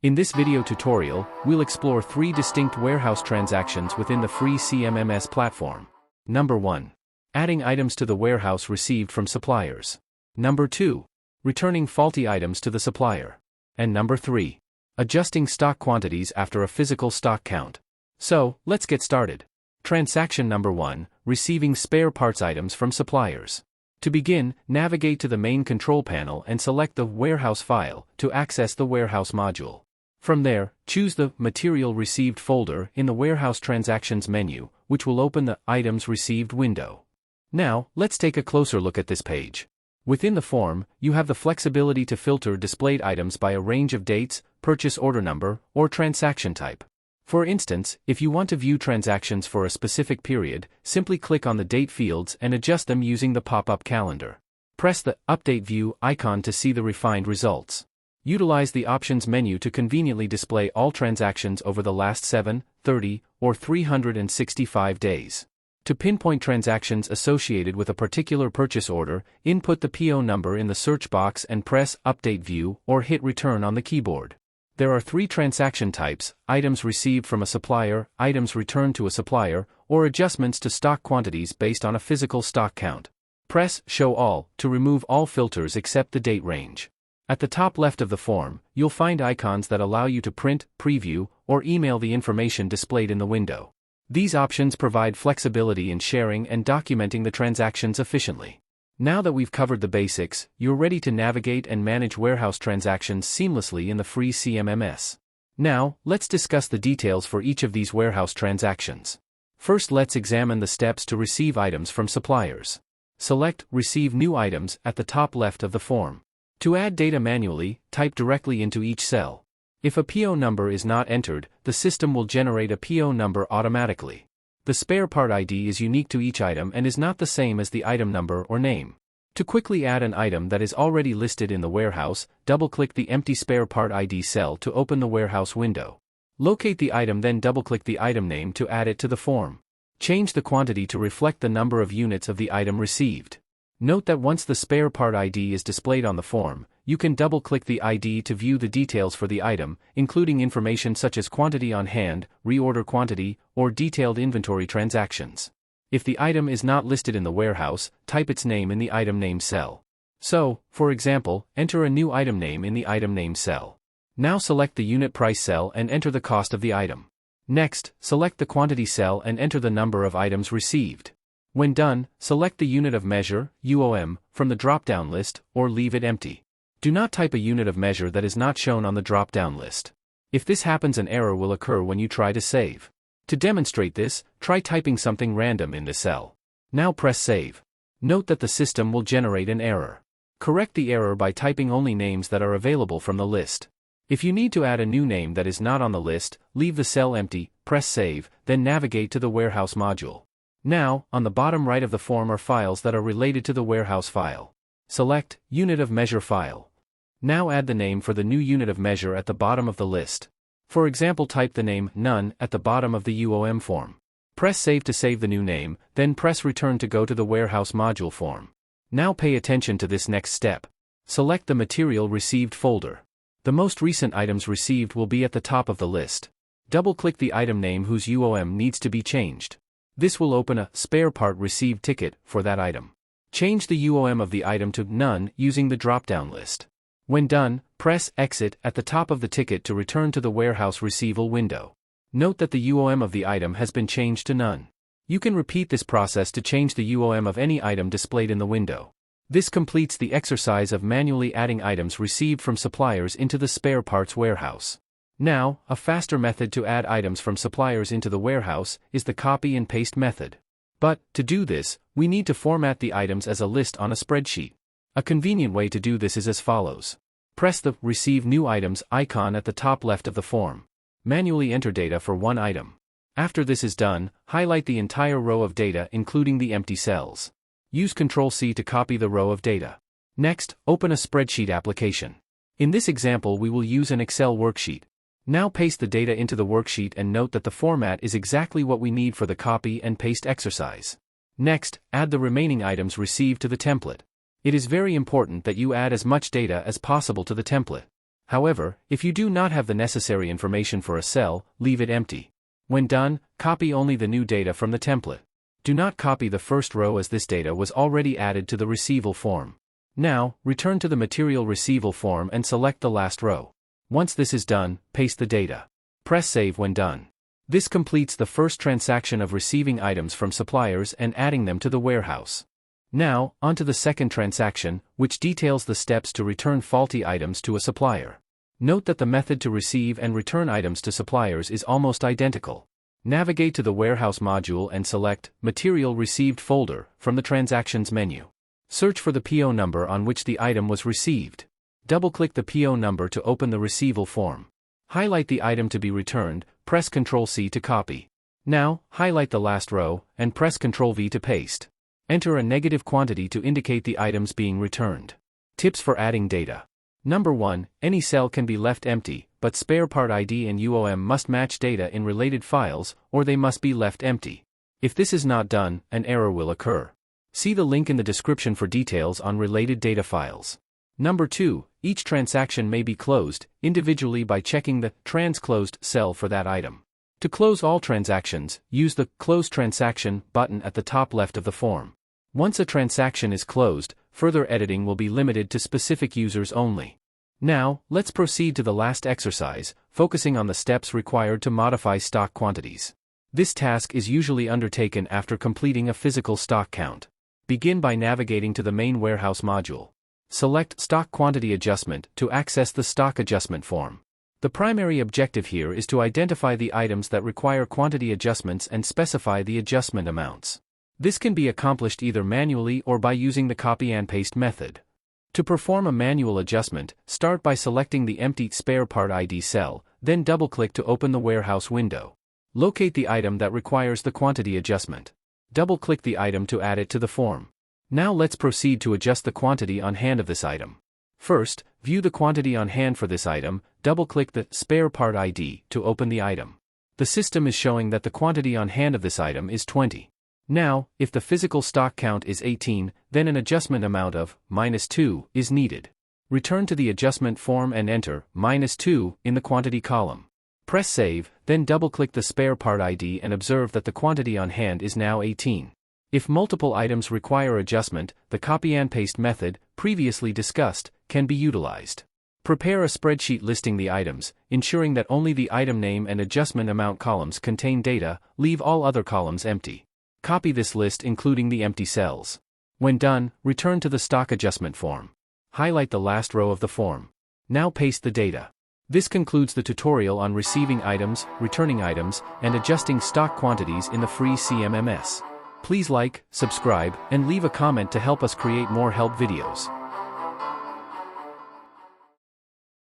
In this video tutorial, we'll explore 3 distinct warehouse transactions within the free CMMS platform. Number 1. Adding items to the warehouse received from suppliers. Number 2. Returning faulty items to the supplier. And number 3. Adjusting stock quantities after a physical stock count. So, let's get started. Transaction number 1, receiving spare parts items from suppliers. To begin, navigate to the main control panel and select the Warehouse file to access the Warehouse module. From there, choose the Material Received folder in the Warehouse Transactions menu, which will open the Items Received window. Now, let's take a closer look at this page. Within the form, you have the flexibility to filter displayed items by a range of dates, purchase order number, or transaction type. For instance, if you want to view transactions for a specific period, simply click on the date fields and adjust them using the pop-up calendar. Press the Update View icon to see the refined results. Utilize the Options menu to conveniently display all transactions over the last 7, 30, or 365 days. To pinpoint transactions associated with a particular purchase order, input the PO number in the search box and press Update View or hit Return on the keyboard. There are 3 transaction types: items received from a supplier, items returned to a supplier, or adjustments to stock quantities based on a physical stock count. Press Show All to remove all filters except the date range. At the top left of the form, you'll find icons that allow you to print, preview, or email the information displayed in the window. These options provide flexibility in sharing and documenting the transactions efficiently. Now that we've covered the basics, you're ready to navigate and manage warehouse transactions seamlessly in the free CMMS. Now, let's discuss the details for each of these warehouse transactions. First, let's examine the steps to receive items from suppliers. Select Receive New Items at the top left of the form. To add data manually, type directly into each cell. If a PO number is not entered, the system will generate a PO number automatically. The spare part ID is unique to each item and is not the same as the item number or name. To quickly add an item that is already listed in the warehouse, double-click the empty spare part ID cell to open the warehouse window. Locate the item, then double-click the item name to add it to the form. Change the quantity to reflect the number of units of the item received. Note that once the spare part ID is displayed on the form, you can double-click the ID to view the details for the item, including information such as quantity on hand, reorder quantity, or detailed inventory transactions. If the item is not listed in the warehouse, type its name in the item name cell. So, for example, enter a new item name in the item name cell. Now select the unit price cell and enter the cost of the item. Next, select the quantity cell and enter the number of items received. When done, select the unit of measure, UOM, from the drop-down list, or leave it empty. Do not type a unit of measure that is not shown on the drop-down list. If this happens, an error will occur when you try to save. To demonstrate this, try typing something random in the cell. Now press Save. Note that the system will generate an error. Correct the error by typing only names that are available from the list. If you need to add a new name that is not on the list, leave the cell empty, press Save, then navigate to the Warehouse module. Now, on the bottom right of the form are files that are related to the warehouse file. Select Unit of Measure file. Now add the name for the new unit of measure at the bottom of the list. For example, type the name None at the bottom of the UOM form. Press Save to save the new name, then press Return to go to the warehouse module form. Now pay attention to this next step. Select the Material Received folder. The most recent items received will be at the top of the list. Double-click the item name whose UOM needs to be changed. This will open a Spare Part Received ticket for that item. Change the UOM of the item to None using the drop-down list. When done, press Exit at the top of the ticket to return to the Warehouse Receival window. Note that the UOM of the item has been changed to None. You can repeat this process to change the UOM of any item displayed in the window. This completes the exercise of manually adding items received from suppliers into the spare parts warehouse. Now, a faster method to add items from suppliers into the warehouse is the copy and paste method. But, to do this, we need to format the items as a list on a spreadsheet. A convenient way to do this is as follows. Press the Receive New Items icon at the top left of the form. Manually enter data for one item. After this is done, highlight the entire row of data including the empty cells. Use Ctrl+C to copy the row of data. Next, open a spreadsheet application. In this example, we will use an Excel worksheet. Now paste the data into the worksheet and note that the format is exactly what we need for the copy and paste exercise. Next, add the remaining items received to the template. It is very important that you add as much data as possible to the template. However, if you do not have the necessary information for a cell, leave it empty. When done, copy only the new data from the template. Do not copy the first row as this data was already added to the receival form. Now, return to the material receival form and select the last row. Once this is done, paste the data. Press Save when done. This completes the first transaction of receiving items from suppliers and adding them to the warehouse. Now, on to the second transaction, which details the steps to return faulty items to a supplier. Note that the method to receive and return items to suppliers is almost identical. Navigate to the Warehouse module and select Material Received folder from the Transactions menu. Search for the PO number on which the item was received. Double-click the PO number to open the receival form. Highlight the item to be returned, press Ctrl+C to copy. Now, highlight the last row, and press Ctrl+V to paste. Enter a negative quantity to indicate the items being returned. Tips for adding data. Number 1, any cell can be left empty, but spare part ID and UOM must match data in related files, or they must be left empty. If this is not done, an error will occur. See the link in the description for details on related data files. Number 2, each transaction may be closed individually by checking the Trans-Closed cell for that item. To close all transactions, use the Close Transaction button at the top left of the form. Once a transaction is closed, further editing will be limited to specific users only. Now, let's proceed to the last exercise, focusing on the steps required to modify stock quantities. This task is usually undertaken after completing a physical stock count. Begin by navigating to the main warehouse module. Select Stock Quantity Adjustment to access the Stock Adjustment form. The primary objective here is to identify the items that require quantity adjustments and specify the adjustment amounts. This can be accomplished either manually or by using the copy and paste method. To perform a manual adjustment, start by selecting the empty Spare Part ID cell, then double-click to open the warehouse window. Locate the item that requires the quantity adjustment. Double-click the item to add it to the form. Now let's proceed to adjust the quantity on hand of this item. First, view the quantity on hand for this item, double-click the Spare Part ID to open the item. The system is showing that the quantity on hand of this item is 20. Now, if the physical stock count is 18, then an adjustment amount of -2 is needed. Return to the adjustment form and enter -2 in the quantity column. Press Save, then double-click the Spare Part ID and observe that the quantity on hand is now 18. If multiple items require adjustment, the copy and paste method, previously discussed, can be utilized. Prepare a spreadsheet listing the items, ensuring that only the item name and adjustment amount columns contain data, leave all other columns empty. Copy this list including the empty cells. When done, return to the stock adjustment form. Highlight the last row of the form. Now paste the data. This concludes the tutorial on receiving items, returning items, and adjusting stock quantities in the free CMMS. Please like, subscribe, and leave a comment to help us create more help videos.